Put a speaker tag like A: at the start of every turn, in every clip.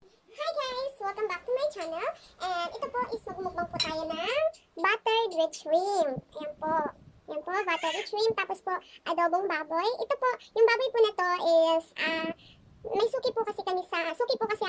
A: Hi guys! Welcome back to my channel. And ito po is magmukbang po tayo ng buttered rich shrimp. Ayan po. Ayan po, buttered rich shrimp. Tapos po, adobong baboy. Ito po, yung baboy po na to is, may suki po kasi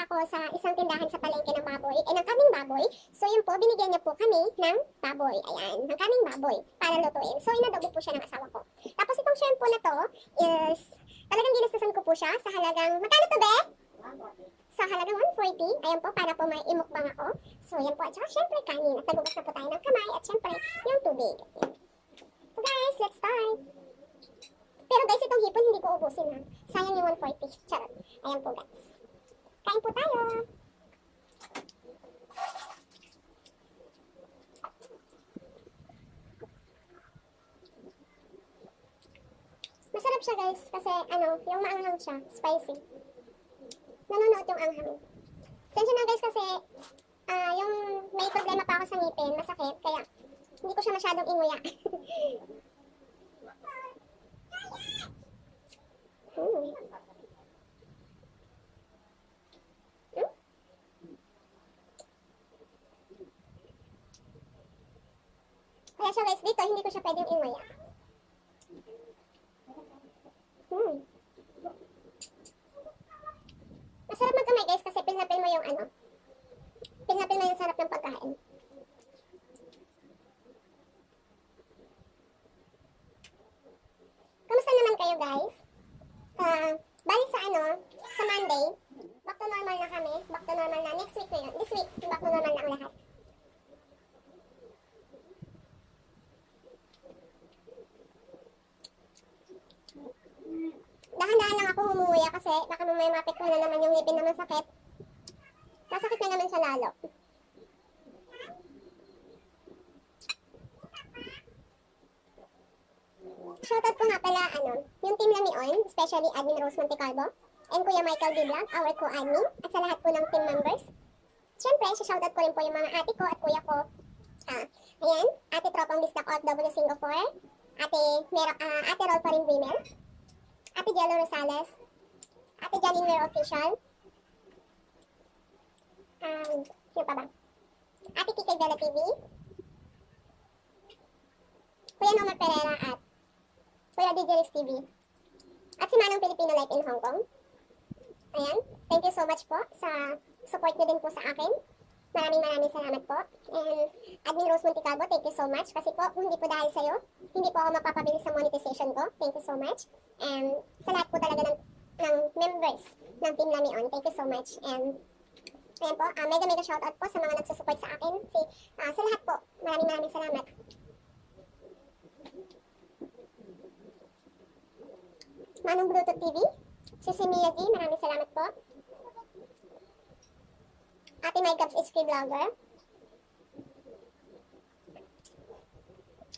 A: ako sa isang tindahan sa palengke ng baboy, ng kaming baboy. So yun po, binigyan niya po kami ng baboy. Ayan, ng kaming baboy para lutuin. So inadobo po siya ng asawa ko. Tapos itong shrimp po na to is, talagang ginastasan ko po siya sa halagang, magkano to be? Sa halagang 140, ayan po, para po may imukbang ako. So, yan po. At saka, syempre, kanin. At nagugas na po tayo ng kamay. At syempre, yung tubig. So, guys, let's start. Pero guys, itong hipon, hindi ko ubusin ha. Sayang yung 140. Charot. Ayan po, guys. Kain po tayo. Masarap siya, guys. Kasi, yung maanghang siya. Spicy. Nanonood yung anghang. Sensya na guys kasi yung may problema pa ako sa ngipin, masakit, kaya hindi ko siya masyadong inguya. Hmm. Kaya siya guys, dito hindi ko siya pwedeng inguya. Masarap magkamay guys kasi pinapil mo yung pinapil mo yung sarap ng pagkain. Kamusta naman kayo guys? Bali sa Monday, back to normal na kami. Back to normal na. Next week na yun. This week, back to normal na ang lahat. Dahan-dahan lang ako humuya kasi baka mamaya mapit ko na naman yung ngipin na masakit. Masakit na naman siya lalo. Shoutout ko nga pala, yung Team Lamion, especially Admin Rose Montecalvo, and Kuya Michael D. Vlog, our co-admin, at sa lahat po ng team members. Siyempre, shoutout ko rin po yung mga ate ko at kuya ko. Ayan, Ate Tropang Bisdak OFW Singapore, Ate Rol pa rin Women, Ate Jello Rosales, Ate Janine Weir Official, sino pa ba? Ate Kikay Bella TV, Kuya Nomar Pereira at Kuya DJ Riz TV, at si Manong Filipino Life in Hong Kong. Ayan, thank you so much po sa support niyo din po sa akin. Maraming salamat po. And Admin Rose Montecalvo, thank you so much. Kasi po, kung hindi po dahil sa'yo, hindi po ako mapapabilis sa monetization ko. Thank you so much. And sa lahat po talaga ng members ng Team Lamion, thank you so much. And ayan po, mega shoutout po sa mga nagsusupport sa akin. Sa lahat po, maraming salamat. Manong Bluetooth TV, si Mia G, maraming salamat po. Ate My Gabs HK Vlogger.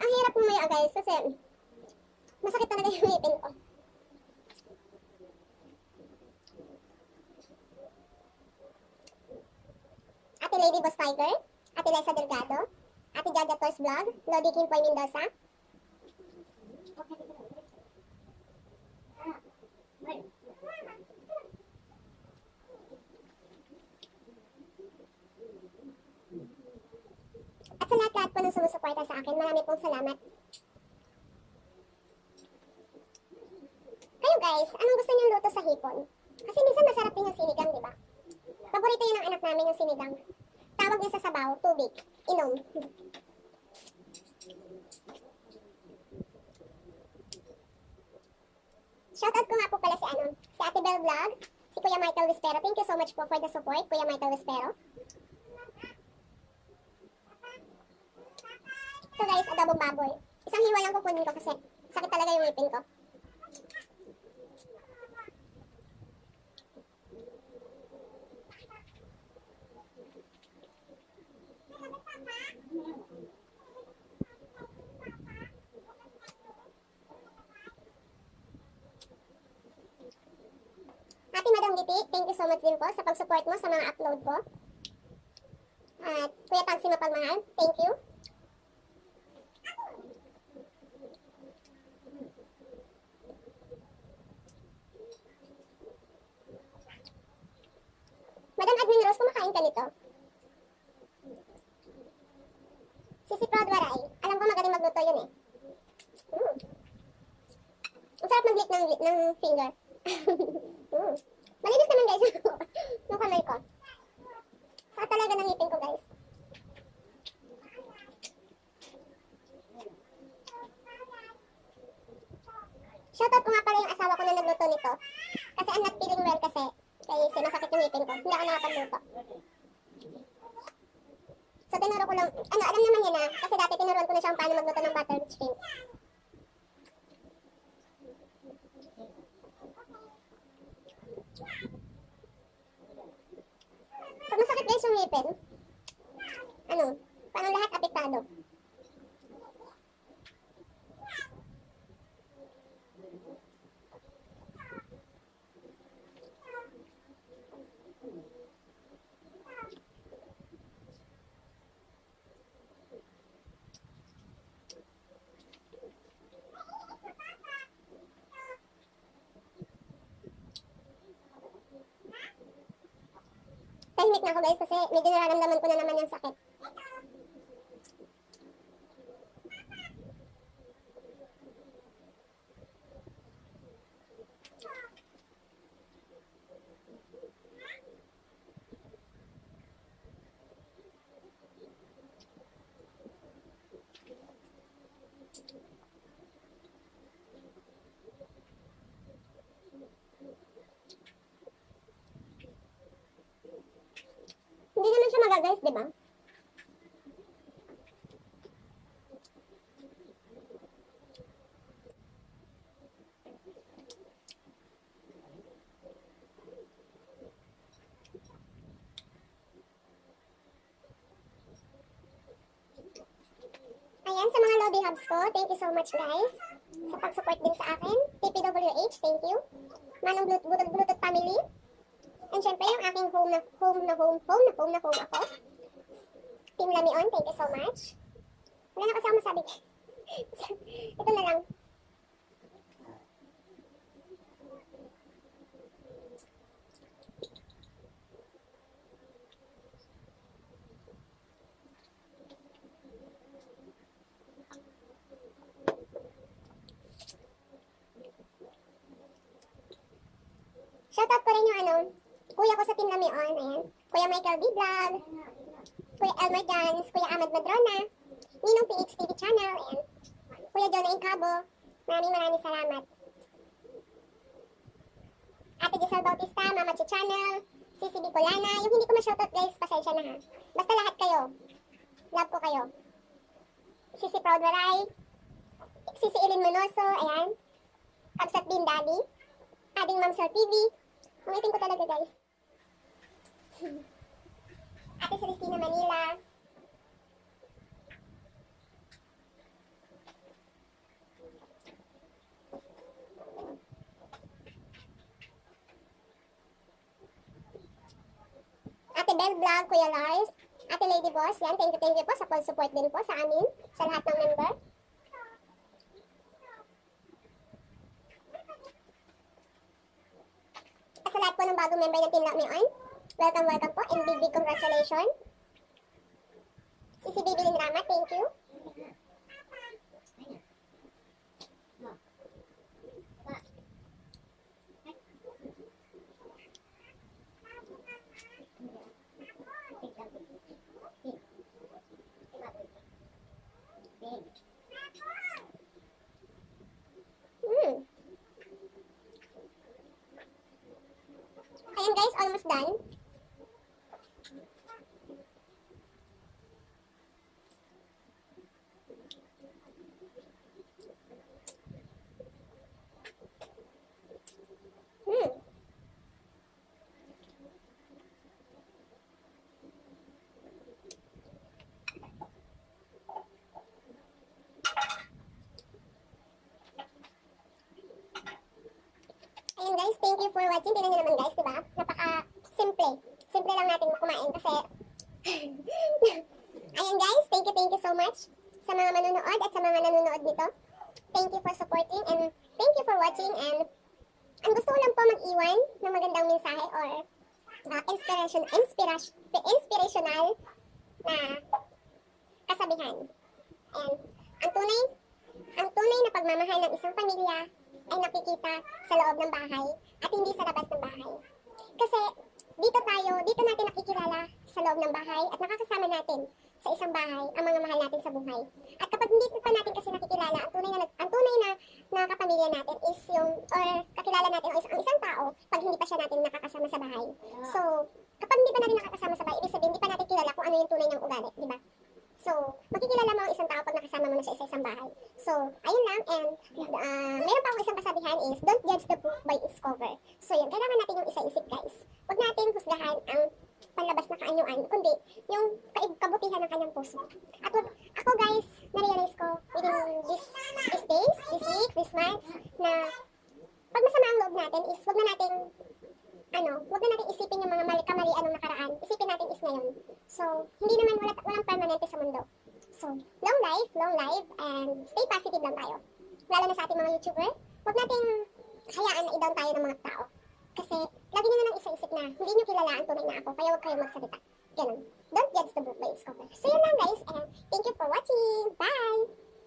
A: Ang hirap pumaya guys kasi masakit talaga yung ngipin ko. Ate Lady Boss Tiger, Ate Lesa Delgado, Ate Jaja Toys Vlog, Lodi Kimpoy Mendoza. At sa lahat po ng sumusuporta sa akin, marami pong salamat. Kayo guys, anong gusto niyong luto sa hipon? Kasi minsan masarap din yung sinigang, di ba? Paborito yun ng anak namin yung sinigang. Tawag niya sa sabaw, tubig, inom. Shoutout ko nga po pala si Ate Bell Vlog, si Kuya Michael Wispero. Thank you so much po for the support, Kuya Michael Wispero. Ito guys, adobong baboy. Isang hiwa lang kukunin ko kasi sakit talaga yung ngipin ko. Ate Madam Giti, thank you so much din po sa pag-support mo sa mga upload ko. At Kuya Tagsi Mapagmahal, thank you. Madam magluto. Kasi I'm not feeling well kasi masakit yung ngipin ko. Hindi ako nakapagluto. So, tinuro ko lang, alam naman niya na, kasi dati tinuruan ko na siya kung paano magluto ng buttered shrimp. Pag masakit guys yung ngipin, parang lahat apektado. Tahimik na ako guys kasi medyo nararamdaman ko na naman yung sakit. Hindi naman siya magaguys, di ba? Ayan, sa mga lobby hubs ko, thank you so much guys. Sa pag-support din sa akin. TPWH, thank you. Manong Bluetooth family. And syempre, yung aking home ako. Team Lamion, thank you so much. Wala na kasi ako masabi. Ito na lang. Shoutout ko rin yung kuya ko sa Team Lamion, ayan. Kuya Michael B. Vlog, Kuya Elmer Jans, Kuya Ahmad Madrona, Ninong PH TV Channel, ayan. Kuya Jonah Incabo, maraming salamat. Ate Giselle Bautista, Mama Chi Channel, Sisi Bicolana, yung hindi ko ma-shoutout guys, pasensya na ha. Basta lahat kayo, love ko kayo. Sisi Proud Waray, Sisi Ilin Manoso, ayan. Kabsat Bin Daddy, Ading Ma'am Sir TV, umitin ko talaga guys. Ate Celestina Manila. Ate Bell Vlog, Kuya Lars. Ate Lady Boss, yan. Thank you po sa full support din po sa amin, sa lahat ng member. Sa lahat po ng bagong member ng Team Lamion, welcome po and big congratulations. Sisi Bibilin Rama, thank you. Ayan guys, almost done. Ayan guys, thank you for watching. Tingnan nyo naman guys, diba? Napaka-simple. Simple lang natin kumain kasi... Ayan guys, thank you so much sa mga manonood at sa mga nanonood dito. Thank you for supporting and thank you for watching and ang gusto ko lang po mag-iwan ng magandang mensahe or inspirational na kasabihan. And ang tunay na pagmamahal ng isang pamilya ay nakikita sa loob ng bahay at hindi sa labas ng bahay. Kasi dito natin nakikilala sa loob ng bahay at nakakasama natin sa isang bahay ang mga mahal natin sa buhay. At kapag hindi pa natin kasi nakikilala, ang tunay na kapamilya natin is yung, or kakilala natin ang isang tao pag hindi pa siya natin nakakasama sa bahay. So, kapag hindi pa natin nakakasama sa bahay, ibig sabihin, hindi pa natin kilala kung ano yung tunay niyang ugali, di ba? So, makikilala mo ang isang tao pag nakasama mo na siya sa isang bahay. So, ayun lang, and meron pa akong isang kasabihan is, don't judge the book by its cover. So, yun, kailangan natin yung isa-isip, guys. Huwag natin husgahan ang panlabas na kaanyuan, kundi yung kabutihan ng kanyang puso. At ako, guys, na-realize ko within these days, these weeks, these months, na pag masama ang loob natin is, huwag na natin isipin yung mga kamalian ng nakaraan. Isipin natin is ngayon. So, hindi naman walang permanente sa mundo. So, long life, and stay positive lang tayo. Lalo na sa ating mga YouTuber, huwag nating hayaan na i-down tayo ng mga tao. Kasi, lagi nyo na lang isa-isip na, hindi nyo kilala ang tunay na ako, kaya huwag kayong magsalita. Ganun. Don't judge the book by its cover. So, yun lang guys, and thank you for watching. Bye!